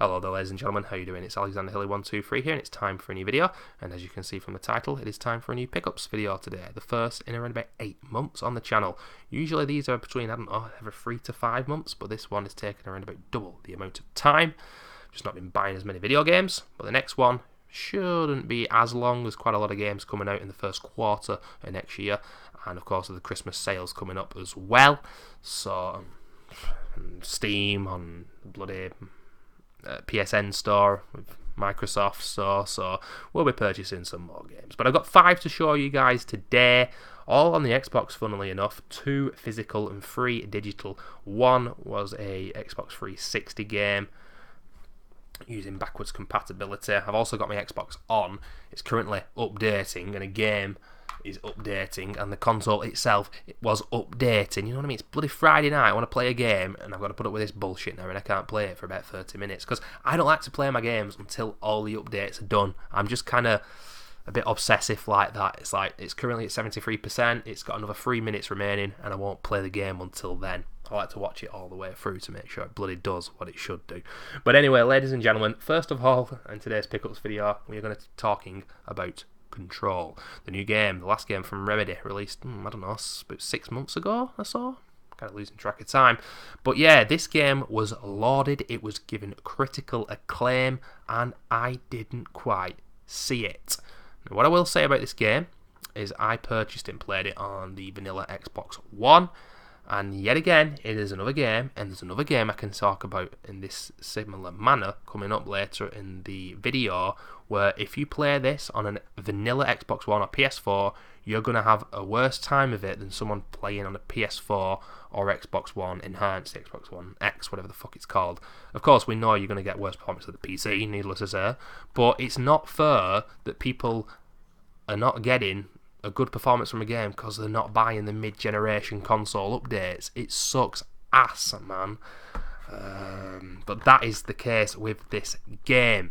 Hello there, ladies and gentlemen, how you doing? It's Alexander Hilly123 here, and it's time for a new video. And as you can see from the title, it is time for a new pickups video today. The first in around about 8 months on the channel. Usually these are between, I don't know, every 3 to 5 months, but this one is taking around about double the amount of time. Just not been buying as many video games, but the next one shouldn't be as long. There's quite a lot of games coming out in the first quarter of next year, and of course the Christmas sales coming up as well. So, Steam, on bloody PSN store with Microsoft store, so we'll be purchasing some more games. But I've got 5 to show you guys today, all on the Xbox, funnily enough. 2 physical and 3 digital. One was a Xbox 360 game using backwards compatibility. I've also got my Xbox on. It's currently updating, and a game is updating, and the console itself was updating. You know what I mean? It's bloody Friday night, I want to play a game, and I've got to put up with this bullshit now, and I can't play it for about 30 minutes, because I don't like to play my games until all the updates are done. I'm just kind of a bit obsessive like that. It's like, it's currently at 73%, it's got another 3 minutes remaining, and I won't play the game until then. I like to watch it all the way through to make sure it bloody does what it should do. But anyway, ladies and gentlemen, first of all, in today's pickups video, we are going to be talking about Control, the new game, the last game from Remedy, released, I don't know, about 6 months ago or so. Kind of losing track of time. But yeah, this game was lauded, it was given critical acclaim, and I didn't quite see it. Now, what I will say about this game is I purchased it and played it on the vanilla Xbox One. And yet again, it is another game, and there's another game I can talk about in this similar manner coming up later in the video, where if you play this on a vanilla Xbox One or PS4, you're going to have a worse time of it than someone playing on a PS4 or Xbox One Enhanced, Xbox One X, whatever the fuck it's called. Of course, we know you're going to get worse performance of the PC, needless to say, but it's not fair that people are not getting a good performance from a game because they're not buying the mid-generation console updates. It sucks ass, man. But that is the case with this game.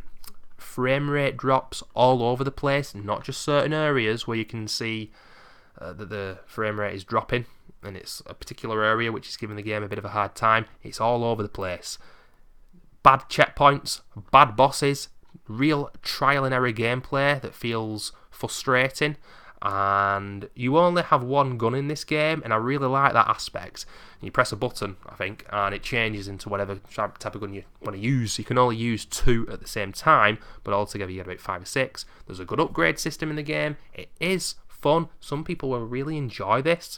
Frame rate drops all over the place, not just certain areas where you can see that the frame rate is dropping, and it's a particular area which is giving the game a bit of a hard time. It's all over the place. Bad checkpoints, bad bosses, real trial and error gameplay that feels frustrating. And you only have one gun in this game, and I really like that aspect. You press a button, I think, and it changes into whatever type of gun you want to use. You can only use 2 at the same time, but altogether you get about 5 or 6. There's a good upgrade system in the game. It is fun. Some people will really enjoy this.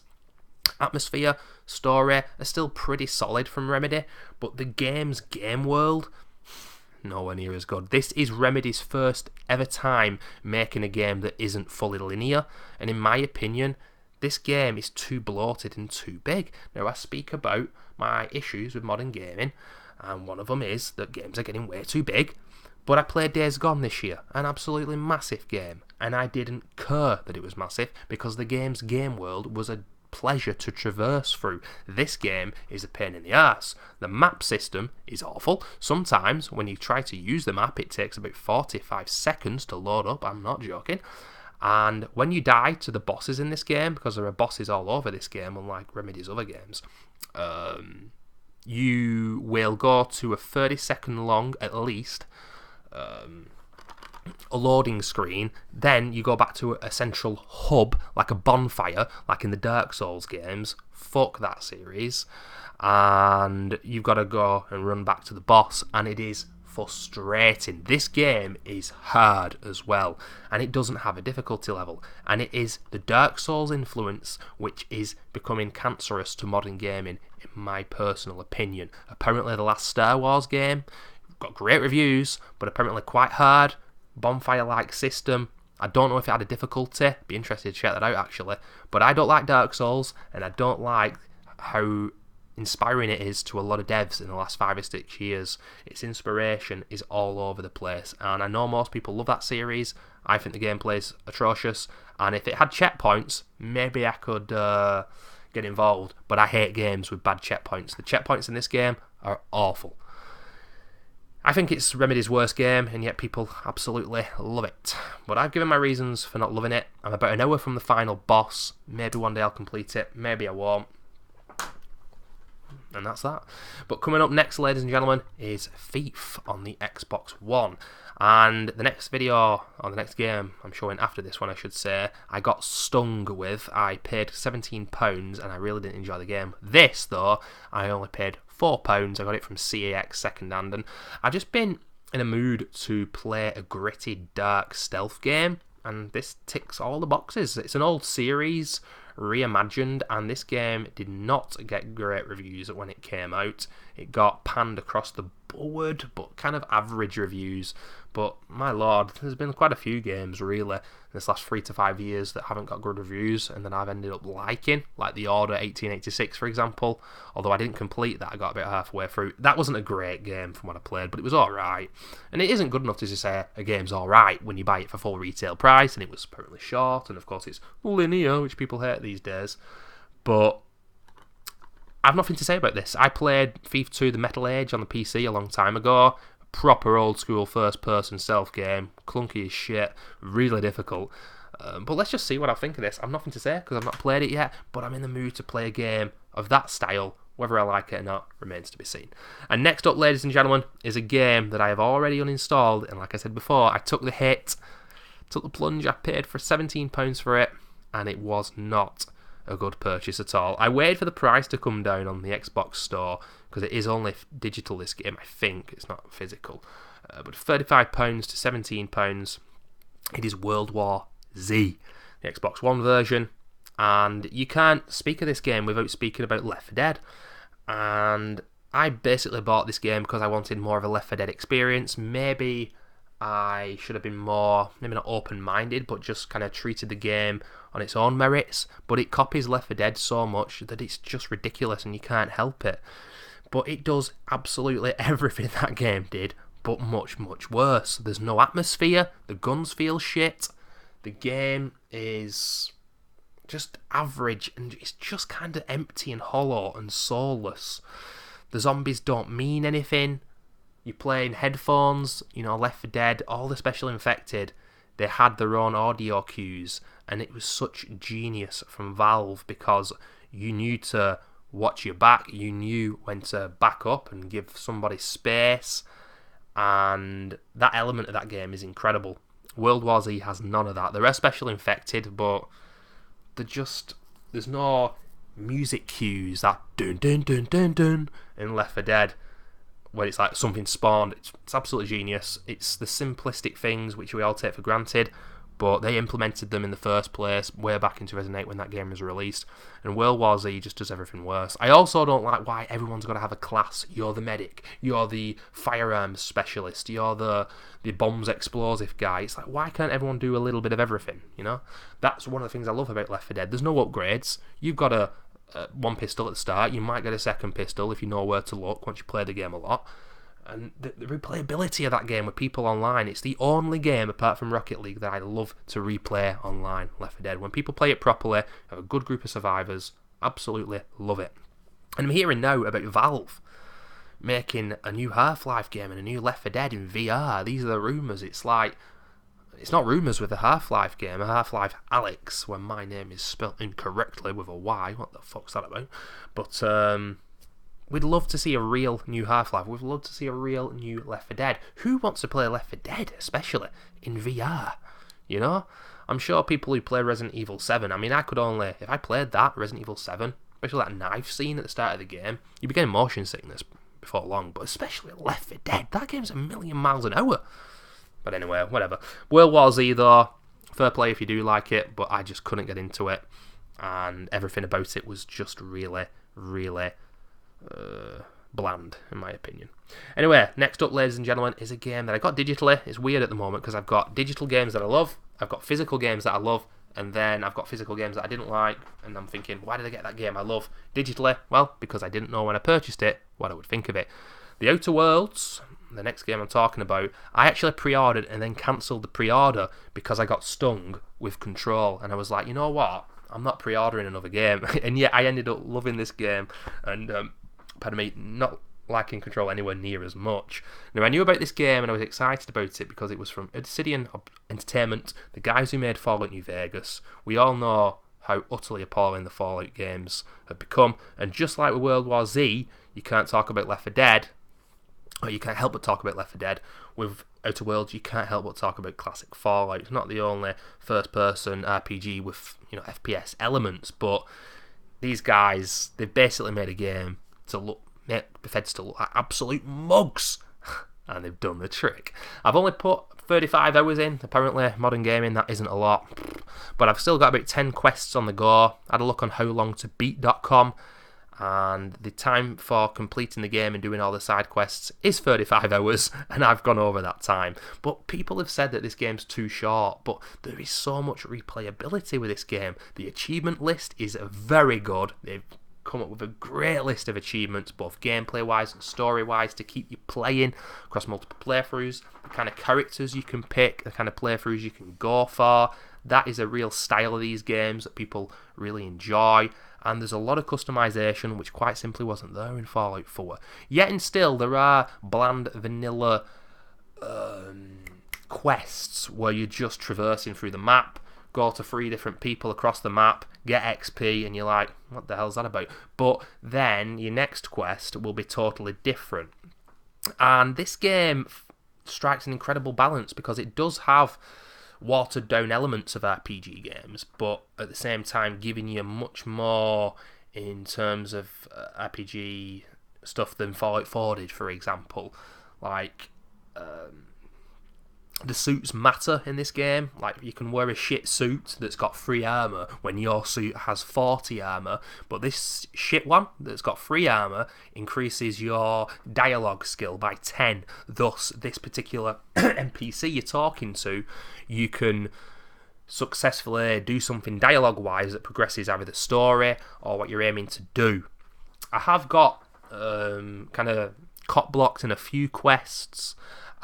Atmosphere, story are still pretty solid from Remedy, but the game's game world, nowhere near as good. This is Remedy's first ever time making a game that isn't fully linear, and in my opinion, this game is too bloated and too big. Now, I speak about my issues with modern gaming, and one of them is that games are getting way too big, but I played Days Gone this year, an absolutely massive game, and I didn't care that it was massive because the game's game world was a pleasure to traverse through. This game is a pain in the ass. The map system is awful. Sometimes when you try to use the map, it takes about 45 seconds to load up. I'm not joking. And when you die to the bosses in this game, because there are bosses all over this game, unlike Remedy's other games, you will go to a 30-second long, at least, a loading screen. Then you go back to a central hub, like a bonfire, like in the Dark Souls games. Fuck that series. And you've got to go and run back to the boss, and it is frustrating. This game is hard as well, and it doesn't have a difficulty level, and it is the Dark Souls influence which is becoming cancerous to modern gaming, in my personal opinion. Apparently the last Star Wars game got great reviews, but apparently quite hard, bonfire-like system. I don't know if it had a difficulty. Be interested to check that out, actually. But I don't like Dark Souls, and I don't like how inspiring it is to a lot of devs in the last 5 or 6 years. Its inspiration is all over the place, and I know most people love that series. I think the gameplay is atrocious, and if it had checkpoints, maybe I could get involved, but I hate games with bad checkpoints. The checkpoints in this game are awful. I think it's Remedy's worst game, and yet people absolutely love it. But I've given my reasons for not loving it. I'm about an hour from the final boss. Maybe one day I'll complete it, maybe I won't. And that's that. But coming up next, ladies and gentlemen, is Thief on the Xbox One. And the next video, or the next game I'm showing after this one, I should say, I got stung with. I paid £17 and I really didn't enjoy the game. This, though, I only paid £4. I got it from CAX secondhand, and I've just been in a mood to play a gritty, dark stealth game, and this ticks all the boxes. It's an old series, reimagined, and this game did not get great reviews when it came out. It got panned across the board, but kind of average reviews. But my lord, there's been quite a few games really in this last 3 to 5 years that haven't got good reviews and that I've ended up liking, like The Order 1886 for example. Although I didn't complete that, I got about halfway through. That wasn't a great game from what I played, but it was alright. And it isn't good enough to just say a game's alright when you buy it for full retail price, and it was apparently short, and of course it's linear, which people hate these days. But I've nothing to say about this. I played Thief 2 The Metal Age on the PC a long time ago. Proper old school first person stealth game. Clunky as shit. Really difficult. But let's just see what I think of this. I've nothing to say because I've not played it yet, but I'm in the mood to play a game of that style. Whether I like it or not remains to be seen. And next up, ladies and gentlemen, is a game that I have already uninstalled. And like I said before, I took the hit, took the plunge. I paid for £17 for it, and it was not a good purchase at all. I waited for the price to come down on the Xbox store because it is only digital, this game, I think. It's not physical. But £35 to £17, it is World War Z, the Xbox One version. And you can't speak of this game without speaking about Left 4 Dead. And I basically bought this game because I wanted more of a Left 4 Dead experience. Maybe I should have been more, maybe not open-minded, but just kind of treated the game on its own merits. But it copies Left 4 Dead so much that it's just ridiculous and you can't help it. But it does absolutely everything that game did, but much, much worse. There's no atmosphere, the guns feel shit, the game is just average, and it's just kind of empty and hollow and soulless. The zombies don't mean anything. You play in headphones, Left 4 Dead, all the special infected, they had their own audio cues, and it was such genius from Valve because you knew to watch your back, you knew when to back up and give somebody space, and that element of that game is incredible. World War Z has none of that. There are special infected, but there's no music cues, that dun dun dun dun dun in Left 4 Dead, where it's like something spawned. It's absolutely genius. It's the simplistic things which we all take for granted, but they implemented them in the first place way back in 2008 when that game was released. And World War Z just does everything worse. I also don't like why everyone's got to have a class. You're the medic, you're the firearms specialist, you're the bombs explosive guy. It's like, why can't everyone do a little bit of everything, That's one of the things I love about Left 4 Dead. There's no upgrades. You've got a one pistol at the start. You might get a second pistol if you know where to look once you play the game a lot. And the replayability of that game with people online, it's the only game apart from Rocket League that I love to replay online, Left 4 Dead. When people play it properly, have a good group of survivors, absolutely love it. And I'm hearing now about Valve making a new Half-Life game and a new Left 4 Dead in VR. These are the rumours. It's like, it's not rumours with a Half-Life game, a Half-Life Alyx, when my name is spelt incorrectly with a Y. What the fuck's that about? But we'd love to see a real new Half-Life. We'd love to see a real new Left 4 Dead. Who wants to play Left 4 Dead, especially in VR? I'm sure people who play Resident Evil 7, I could only, if I played that, Resident Evil 7, especially that knife scene at the start of the game, you'd be getting motion sickness before long, but especially Left 4 Dead, that game's a million miles an hour. But anyway, whatever. World War Z, though, fair play if you do like it, but I just couldn't get into it, and everything about it was just really, really bland, in my opinion. Anyway, next up, ladies and gentlemen, is a game that I got digitally. It's weird at the moment because I've got digital games that I love, I've got physical games that I love, and then I've got physical games that I didn't like, and I'm thinking, why did I get that game I love digitally? Well, because I didn't know when I purchased it what I would think of it. The Outer Worlds, the next game I'm talking about, I actually pre-ordered and then cancelled the pre-order because I got stung with Control, and I was like, you know what, I'm not pre-ordering another game. And yet I ended up loving this game, and pardon me, not liking Control anywhere near as much. Now, I knew about this game and I was excited about it because it was from Obsidian Entertainment, the guys who made Fallout New Vegas. We all know how utterly appalling the Fallout games have become, and just like with World War Z, you can't talk about Left 4 Dead, or you can't help but talk about Left 4 Dead. With Outer Worlds, you can't help but talk about classic Fallout. It's not the only first-person RPG with, you know, FPS elements, but these guys, they've basically made a game to make Bethesda look like absolute mugs, and they've done the trick. I've only put 35 hours in, apparently, modern gaming, that isn't a lot, but I've still got about 10 quests on the go. I had a look on howlongtobeat.com, and the time for completing the game and doing all the side quests is 35 hours, and I've gone over that time. But people have said that this game's too short, but there is so much replayability with this game. The achievement list is very good. They've come up with a great list of achievements, both gameplay-wise and story-wise, to keep you playing across multiple playthroughs, the kind of characters you can pick, the kind of playthroughs you can go for. That is a real style of these games that people really enjoy, and there's a lot of customization which quite simply wasn't there in Fallout 4. Yet and still, there are bland, vanilla quests where you're just traversing through the map, go to 3 different people across the map, get XP, and you're like, what the hell's that about? But then your next quest will be totally different. And this game strikes an incredible balance because it does have watered down elements of RPG games, but at the same time giving you much more in terms of RPG stuff than Fallout 4 did, for example. Like, the suits matter in this game. Like, you can wear a shit suit that's got 3 armor when your suit has 40 armor, but this shit one that's got 3 armor increases your dialogue skill by 10. Thus, this particular NPC you're talking to, you can successfully do something dialogue-wise that progresses either the story or what you're aiming to do. I have got kind of cop-blocked in a few quests,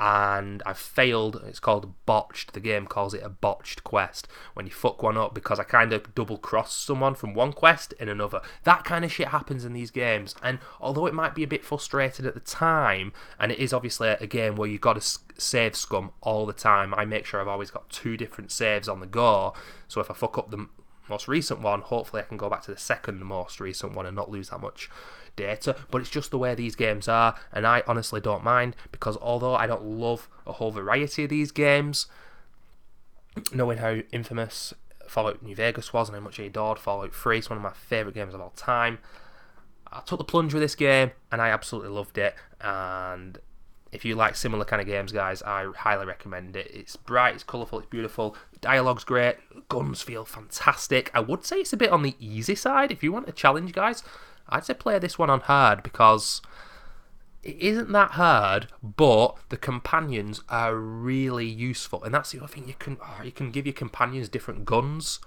and I've failed. It's called botched. The game calls it a botched quest, when you fuck one up, because I kind of double-crossed someone from one quest in another. That kind of shit happens in these games, and although it might be a bit frustrating at the time, and it is obviously a game where you've got to save scum all the time, I make sure I've always got 2 different saves on the go, so if I fuck up the most recent one, hopefully I can go back to the second most recent one and not lose that much data. But it's just the way these games are, and I honestly don't mind, because although I don't love a whole variety of these games, knowing how infamous Fallout New Vegas was and how much I adored Fallout 3, it's one of my favourite games of all time, I took the plunge with this game and I absolutely loved it. And if you like similar kind of games, guys, I highly recommend it. It's bright, it's colourful, it's beautiful, the dialogue's great, guns feel fantastic. I would say it's a bit on the easy side. If you want a challenge, guys, I'd say play this one on hard, because it isn't that hard, but the companions are really useful. And that's the other thing, you can give your companions different guns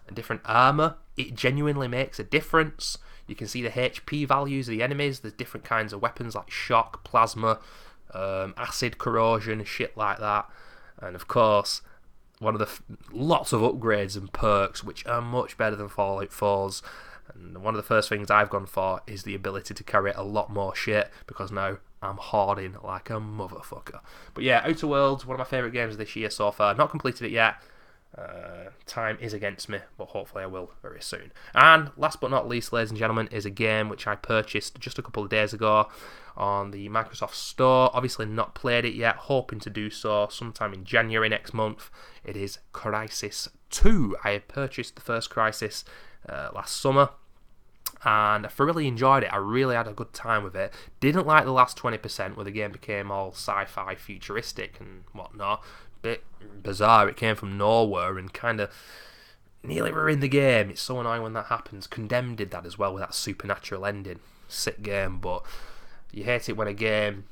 and different armour. It genuinely makes a difference. You can see the HP values of the enemies. There's different kinds of weapons like shock, plasma, acid corrosion, shit like that. And of course, one of the lots of upgrades and perks which are much better than Fallout 4's. And one of the first things I've gone for is the ability to carry a lot more shit, because now I'm hoarding like a motherfucker. But yeah, Outer Worlds, one of my favourite games of this year so far. Not completed it yet. Time is against me, but hopefully I will very soon. And last but not least, ladies and gentlemen, is a game which I purchased just a couple of days ago on the Microsoft Store. Obviously not played it yet, hoping to do so sometime in January next month. It is Crysis 2. I had purchased the first Crysis last summer, and I thoroughly enjoyed it. I really had a good time with it. Didn't like the last 20% where the game became all sci-fi futuristic and whatnot. Bit bizarre. It came from nowhere and kind of nearly ruined the game. It's so annoying when that happens. Condemned did that as well with that supernatural ending. Sick game, but you hate it when a game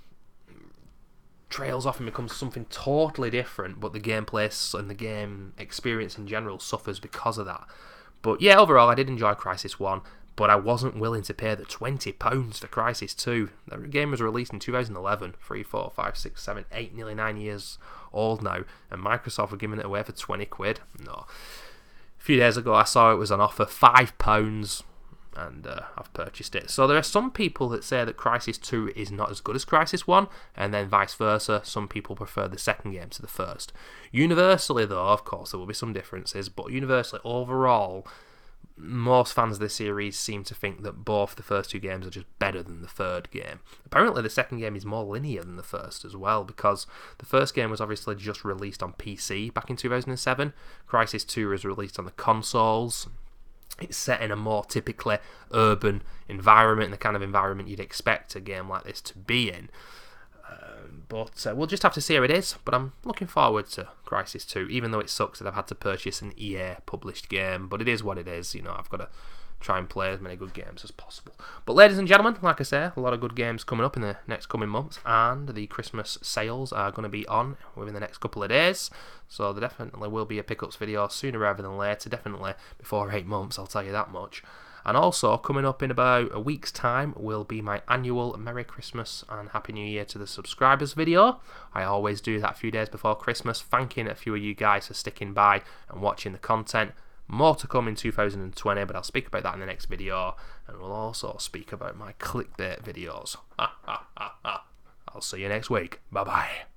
trails off and becomes something totally different, but the gameplay and the game experience in general suffers because of that. But yeah, overall I did enjoy Crysis 1, but I wasn't willing to pay the £20 for Crysis 2. The game was released in 2011, 3, 4, 5, 6, 7, 8, nearly 9 years old now, and Microsoft were giving it away for 20 quid. No. A few days ago I saw it was on offer, £5, and I've purchased it. So there are some people that say that Crysis 2 is not as good as Crysis 1, and then vice versa. Some people prefer the second game to the first. Universally though, of course, there will be some differences, but universally, overall, most fans of this series seem to think that both the first two games are just better than the third game. Apparently the second game is more linear than the first as well, because the first game was obviously just released on PC back in 2007. Crysis 2 was released on the consoles. It's set in a more typically urban environment, the kind of environment you'd expect a game like this to be in. But we'll just have to see how it is. But I'm looking forward to Crysis 2, even though it sucks that I've had to purchase an EA published game. But it is what it is. You know, I've got to try and play as many good games as possible. But ladies and gentlemen, like I say, a lot of good games coming up in the next coming months, and the Christmas sales are going to be on within the next couple of days. So there definitely will be a pickups video sooner rather than later, definitely before 8 months, I'll tell you that much. And also, coming up in about a week's time will be my annual Merry Christmas and Happy New Year to the subscribers video. I always do that a few days before Christmas, thanking a few of you guys for sticking by and watching the content. More to come in 2020, but I'll speak about that in the next video, and we'll also speak about my clickbait videos. I'll see you next week. Bye-bye.